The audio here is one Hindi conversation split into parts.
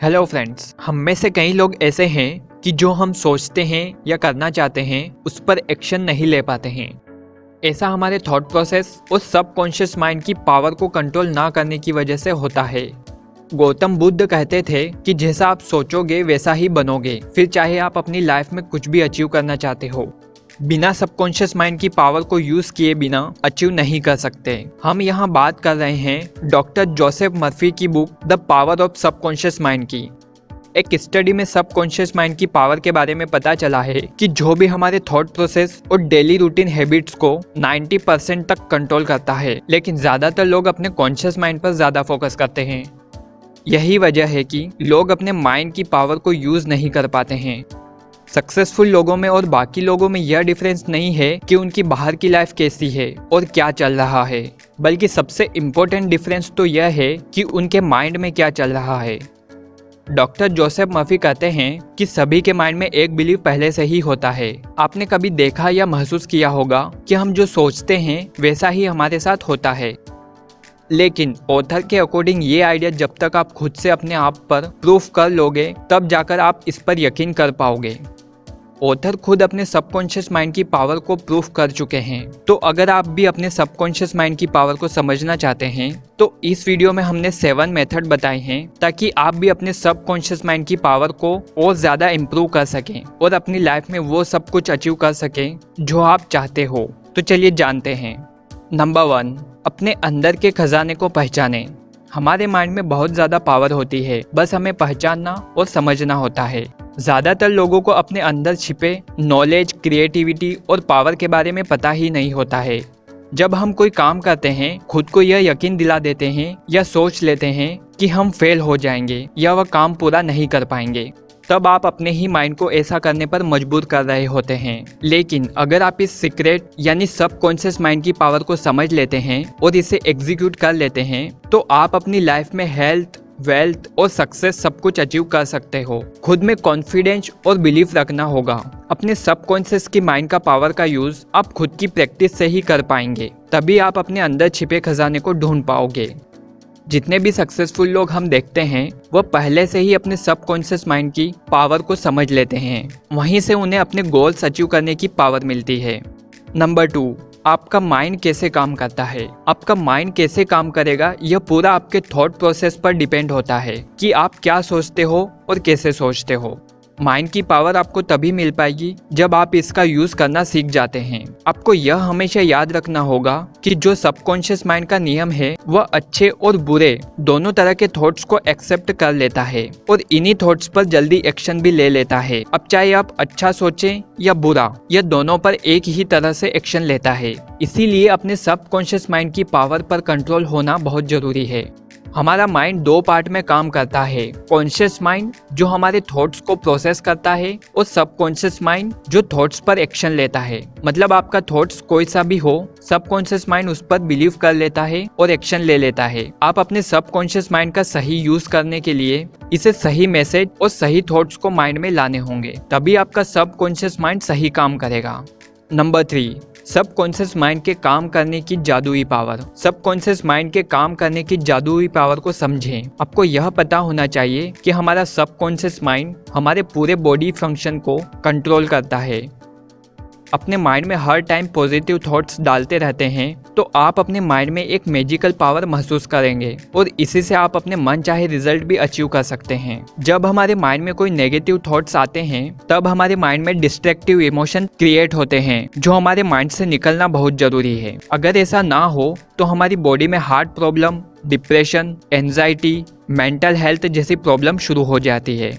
हेलो फ्रेंड्स, हम में से कई लोग ऐसे हैं कि जो हम सोचते हैं या करना चाहते हैं उस पर एक्शन नहीं ले पाते हैं। ऐसा हमारे थॉट प्रोसेस और सबकॉन्शियस माइंड की पावर को कंट्रोल ना करने की वजह से होता है। गौतम बुद्ध कहते थे कि जैसा आप सोचोगे वैसा ही बनोगे, फिर चाहे आप अपनी लाइफ में कुछ भी अचीव करना चाहते हो, बिना सबकॉन्शियस माइंड की पावर को यूज किए बिना अचीव नहीं कर सकते। हम यहाँ बात कर रहे हैं डॉक्टर जोसेफ मर्फी की book the power of subconscious mind की। एक स्टडी में सबकॉन्शियस माइंड की पावर के बारे में पता चला है कि जो भी हमारे थॉट प्रोसेस और डेली रूटीन हैबिट्स को 90% तक कंट्रोल करता है, लेकिन ज्यादातर लोग अपने कॉन्शियस माइंड पर ज्यादा फोकस करते हैं। यही वजह है कि लोग अपने माइंड की पावर को यूज नहीं कर पाते हैं। सक्सेसफुल लोगों में और बाकी लोगों में यह डिफरेंस नहीं है कि उनकी बाहर की लाइफ कैसी है और क्या चल रहा है, बल्कि सबसे इम्पोर्टेंट डिफरेंस तो यह है कि उनके माइंड में क्या चल रहा है। डॉक्टर जोसेफ मर्फी कहते हैं कि सभी के माइंड में एक बिलीव पहले से ही होता है। आपने कभी देखा या महसूस किया होगा कि हम जो सोचते हैं वैसा ही हमारे साथ होता है, लेकिन ऑथर के अकॉर्डिंग ये आइडिया जब तक आप खुद से अपने आप पर प्रूफ कर लोगे तब जाकर आप इस पर यकीन कर पाओगे। ऑथर खुद अपने सबकॉन्शियस माइंड की पावर को प्रूफ कर चुके हैं, तो अगर आप भी अपने सबकॉन्शियस माइंड की पावर को समझना चाहते हैं तो इस वीडियो में हमने 7 मेथड बताए हैं ताकि आप भी अपने सबकॉन्शियस माइंड की पावर को और ज्यादा इम्प्रूव कर सकें और अपनी लाइफ में वो सब कुछ अचीव कर सकें जो आप चाहते हो। तो चलिए जानते हैं। नंबर 1, अपने अंदर के खजाने को पहचानें। हमारे माइंड में बहुत ज्यादा पावर होती है, बस हमें पहचानना और समझना होता है। ज्यादातर लोगों को अपने अंदर छिपे नॉलेज, क्रिएटिविटी और पावर के बारे में पता ही नहीं होता है। जब हम कोई काम करते हैं, खुद को यह यकीन दिला देते हैं या सोच लेते हैं कि हम फेल हो जाएंगे या वह काम पूरा नहीं कर पाएंगे, तब आप अपने ही माइंड को ऐसा करने पर मजबूर कर रहे होते हैं। लेकिन अगर आप इस सीक्रेट यानी सबकॉन्शियस माइंड की पावर को समझ लेते हैं और इसे एग्जीक्यूट कर लेते हैं, तो आप अपनी लाइफ में हेल्थ, वेल्थ और सक्सेस सब कुछ अचीव कर सकते हो। खुद में कॉन्फिडेंस और बिलीफ रखना होगा। अपने सबकॉन्शियस की माइंड का पावर का यूज आप खुद की प्रैक्टिस से ही कर पाएंगे, तभी आप अपने अंदर छिपे खजाने को ढूंढ पाओगे। जितने भी सक्सेसफुल लोग हम देखते हैं वह पहले से ही अपने सबकॉन्शियस माइंड की पावर को समझ लेते हैं, वहीं से उन्हें अपने गोल्स अचीव करने की पावर मिलती है। नंबर 2, आपका माइंड कैसे काम करता है। आपका माइंड कैसे काम करेगा यह पूरा आपके थॉट प्रोसेस पर डिपेंड होता है कि आप क्या सोचते हो और कैसे सोचते हो। माइंड की पावर आपको तभी मिल पाएगी जब आप इसका यूज करना सीख जाते हैं। आपको यह हमेशा याद रखना होगा कि जो सबकॉन्शियस माइंड का नियम है वह अच्छे और बुरे दोनों तरह के थॉट्स को एक्सेप्ट कर लेता है और इन्हीं थॉट्स पर जल्दी एक्शन भी ले लेता है। अब चाहे आप अच्छा सोचें या बुरा, यह दोनों पर एक ही तरह से एक्शन लेता है। इसीलिए अपने सबकॉन्शियस माइंड की पावर पर कंट्रोल होना बहुत जरूरी है। हमारा माइंड 2 पार्ट में काम करता है, कॉन्शियस माइंड जो हमारे थॉट्स को प्रोसेस करता है और सबकॉन्शियस माइंड जो थॉट्स पर एक्शन लेता है। मतलब आपका थॉट्स कोई सा भी हो, सबकॉन्शियस माइंड उस पर बिलीव कर लेता है और एक्शन ले लेता है। आप अपने सबकॉन्शियस माइंड का सही यूज करने के लिए इसे सही मैसेज और सही थॉट्स को माइंड में लाने होंगे, तभी आपका सबकॉन्शियस माइंड सही काम करेगा। नंबर 3, सबकॉन्शियस माइंड के काम करने की जादुई पावर। सबकॉन्शियस माइंड के काम करने की जादुई पावर को समझें। आपको यह पता होना चाहिए कि हमारा सबकॉन्शियस माइंड हमारे पूरे बॉडी फंक्शन को कंट्रोल करता है। अपने माइंड में हर टाइम पॉजिटिव थॉट्स डालते रहते हैं तो आप अपने माइंड में एक मैजिकल पावर महसूस करेंगे और इसी से आप अपने मन चाहे रिजल्ट भी अचीव कर सकते हैं। जब हमारे माइंड में कोई नेगेटिव थॉट्स आते हैं तब हमारे माइंड में डिस्ट्रक्टिव इमोशन क्रिएट होते हैं जो हमारे माइंड से निकलना बहुत जरूरी है। अगर ऐसा ना हो तो हमारी बॉडी में heart problem, depression, anxiety, mental health जैसी प्रॉब्लम शुरू हो जाती है।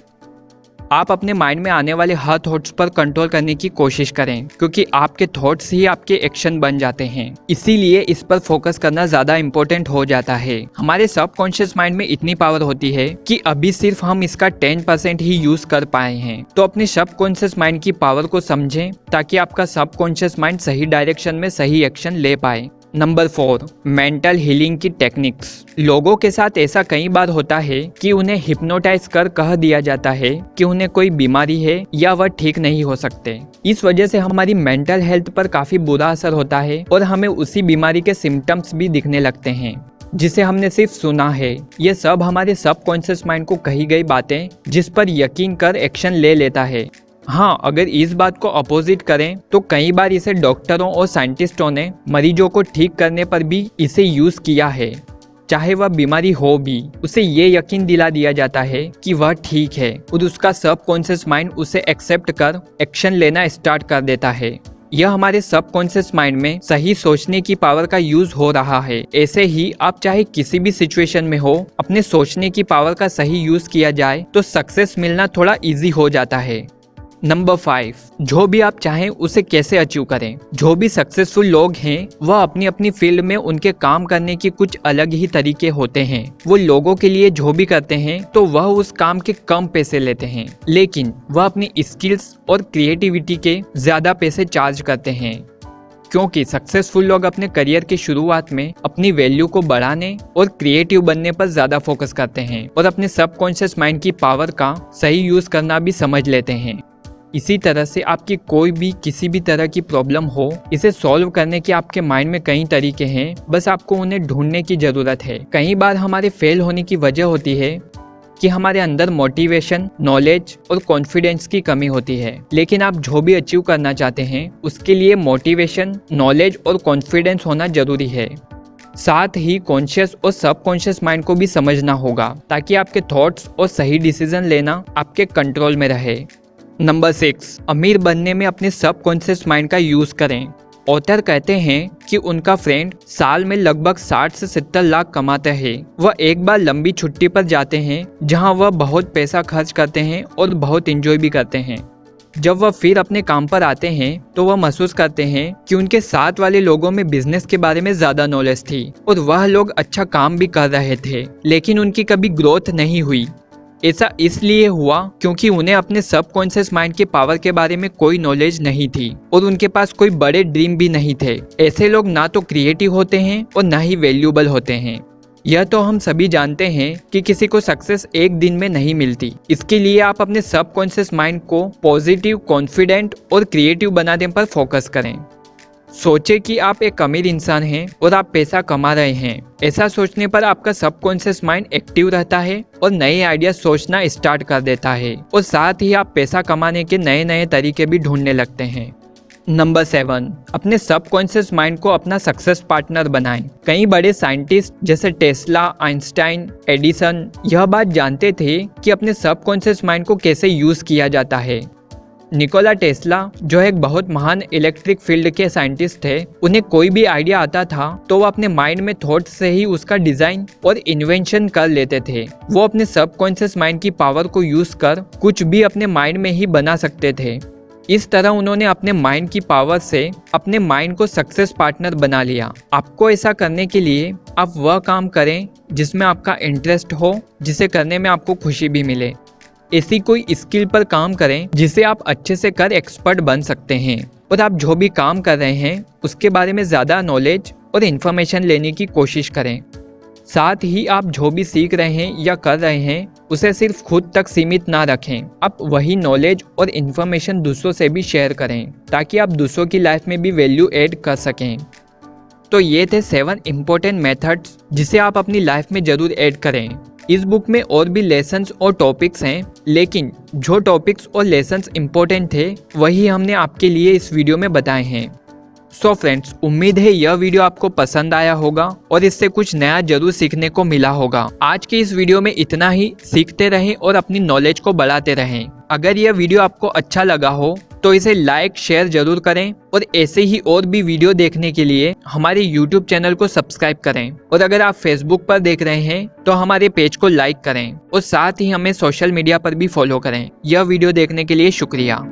आप अपने माइंड में आने वाले हर थॉट्स पर कंट्रोल करने की कोशिश करें, क्योंकि आपके थॉट्स ही आपके एक्शन बन जाते हैं। इसीलिए इस पर फोकस करना ज्यादा इम्पोर्टेंट हो जाता है। हमारे सबकॉन्शियस माइंड में इतनी पावर होती है कि अभी सिर्फ हम इसका 10% ही यूज कर पाए हैं। तो अपने सबकॉन्शियस माइंड की पावर को समझें ताकि आपका सबकॉन्शियस माइंड सही डायरेक्शन में सही एक्शन ले पाए। नंबर 4, मेंटल हीलिंग की टेक्निक्स। लोगों के साथ ऐसा कई बार होता है कि उन्हें हिप्नोटाइज कर कह दिया जाता है कि उन्हें कोई बीमारी है या वह ठीक नहीं हो सकते। इस वजह से हमारी मेंटल हेल्थ पर काफी बुरा असर होता है और हमें उसी बीमारी के सिम्टम्स भी दिखने लगते हैं। जिसे हमने सिर्फ सुना है। ये सब हमारे सबकॉन्शियस माइंड को कही गई बातें जिस पर यकीन कर एक्शन ले लेता है। हाँ, अगर इस बात को अपोजिट करें तो कई बार इसे डॉक्टरों और साइंटिस्टों ने मरीजों को ठीक करने पर भी इसे यूज किया है। चाहे वह बीमारी हो भी, उसे ये यकीन दिला दिया जाता है कि वह ठीक है और उसका सबकॉन्शियस माइंड उसे एक्सेप्ट कर एक्शन लेना स्टार्ट कर देता है। यह हमारे सबकॉन्शियस माइंड में सही सोचने की पावर का यूज हो रहा है। ऐसे ही आप चाहे किसी भी सिचुएशन में हो, अपने सोचने की पावर का सही यूज किया जाए तो सक्सेस मिलना थोड़ा इजी हो जाता है। नंबर 5, जो भी आप चाहें उसे कैसे अचीव करें। जो भी सक्सेसफुल लोग हैं वह अपनी अपनी फील्ड में उनके काम करने की कुछ अलग ही तरीके होते हैं। वो लोगों के लिए जो भी करते हैं तो वह उस काम के कम पैसे लेते हैं, लेकिन वह अपनी स्किल्स और क्रिएटिविटी के ज्यादा पैसे चार्ज करते हैं। क्योंकि सक्सेसफुल लोग अपने करियर की शुरुआत में अपनी वैल्यू को बढ़ाने और क्रिएटिव बनने पर ज्यादा फोकस करते हैं और अपने सबकॉन्शियस माइंड की पावर का सही यूज करना भी समझ लेते हैं। इसी तरह से आपकी कोई भी किसी भी तरह की प्रॉब्लम हो, इसे सॉल्व करने के आपके माइंड में कई तरीके हैं, बस आपको उन्हें ढूंढने की जरूरत है। कई बार हमारे फेल होने की वजह होती है कि हमारे अंदर मोटिवेशन, नॉलेज और कॉन्फिडेंस की कमी होती है। लेकिन आप जो भी अचीव करना चाहते हैं उसके लिए मोटिवेशन, नॉलेज और कॉन्फिडेंस होना जरूरी है। साथ ही कॉन्शियस और सबकॉन्शियस माइंड को भी समझना होगा ताकि आपके थॉट्स और सही डिसीजन लेना आपके कंट्रोल में रहे। नंबर 6, अमीर बनने में अपने सबकॉन्शियस माइंड का यूज करें। ऑथर कहते हैं कि उनका फ्रेंड साल में लगभग 60 से 70 लाख कमाते हैं। वह एक बार लंबी छुट्टी पर जाते हैं जहां वह बहुत पैसा खर्च करते हैं और बहुत एंजॉय भी करते हैं। जब वह फिर अपने काम पर आते हैं तो वह महसूस करते हैं कि उनके साथ वाले लोगों में बिजनेस के बारे में ज्यादा नॉलेज थी और वह लोग अच्छा काम भी कर रहे थे, लेकिन उनकी कभी ग्रोथ नहीं हुई। ऐसा इसलिए हुआ क्योंकि उन्हें अपने सबकॉन्शियस माइंड के पावर के बारे में कोई नॉलेज नहीं थी और उनके पास कोई बड़े ड्रीम भी नहीं थे। ऐसे लोग ना तो क्रिएटिव होते हैं और ना ही वैल्यूएबल होते हैं। यह तो हम सभी जानते हैं कि किसी को सक्सेस एक दिन में नहीं मिलती। इसके लिए आप अपने सबकॉन्शियस माइंड को पॉजिटिव, कॉन्फिडेंट और क्रिएटिव बनाने पर फोकस करें। सोचे कि आप एक अमीर इंसान हैं और आप पैसा कमा रहे हैं। ऐसा सोचने पर आपका सबकॉन्शियस माइंड एक्टिव रहता है और नए आइडिया सोचना स्टार्ट कर देता है और साथ ही आप पैसा कमाने के नए नए तरीके भी ढूंढने लगते हैं। नंबर 7, अपने सबकॉन्शियस माइंड को अपना सक्सेस पार्टनर बनाएं। कई बड़े साइंटिस्ट जैसे टेस्ला, आइंस्टाइन, एडिसन यह बात जानते थे कि अपने सबकॉन्शियस माइंड को कैसे यूज किया जाता है। निकोला टेस्ला जो एक बहुत महान इलेक्ट्रिक फील्ड के साइंटिस्ट थे, उन्हें कोई भी आइडिया आता था तो वो अपने माइंड में थॉट से ही उसका डिजाइन और इन्वेंशन कर लेते थे। वो अपने सबकॉन्शियस माइंड की पावर को यूज कर कुछ भी अपने माइंड में ही बना सकते थे। इस तरह उन्होंने अपने माइंड की पावर से अपने माइंड को सक्सेस पार्टनर बना लिया। आपको ऐसा करने के लिए आप वह काम करें जिसमें आपका इंटरेस्ट हो, जिसे करने में आपको खुशी भी मिले। ऐसी कोई स्किल पर काम करें जिसे आप अच्छे से कर एक्सपर्ट बन सकते हैं और आप जो भी काम कर रहे हैं उसके बारे में ज़्यादा नॉलेज और इन्फॉर्मेशन लेने की कोशिश करें। साथ ही आप जो भी सीख रहे हैं या कर रहे हैं उसे सिर्फ खुद तक सीमित ना रखें। आप वही नॉलेज और इन्फॉर्मेशन दूसरों से भी शेयर करें ताकि आप दूसरों की लाइफ में भी वैल्यू ऐड कर सकें। तो ये थे 7 इम्पोर्टेंट मेथड्स जिसे आप अपनी लाइफ में ज़रूर ऐड करें। इस बुक में और भी लेसन्स और टॉपिक्स हैं, लेकिन जो टॉपिक्स और लेसन्स इम्पोर्टेंट थे वही हमने आपके लिए इस वीडियो में बताए हैं। सो फ्रेंड्स, उम्मीद है यह वीडियो आपको पसंद आया होगा और इससे कुछ नया जरूर सीखने को मिला होगा। आज के इस वीडियो में इतना ही। सीखते रहें और अपनी नॉलेज को बढ़ाते रहें। अगर यह वीडियो आपको अच्छा लगा हो तो इसे लाइक, शेयर जरूर करें और ऐसे ही और भी वीडियो देखने के लिए हमारे YouTube चैनल को सब्सक्राइब करें। और अगर आप Facebook पर देख रहे हैं तो हमारे पेज को लाइक करें और साथ ही हमें सोशल मीडिया पर भी फॉलो करें। यह वीडियो देखने के लिए शुक्रिया।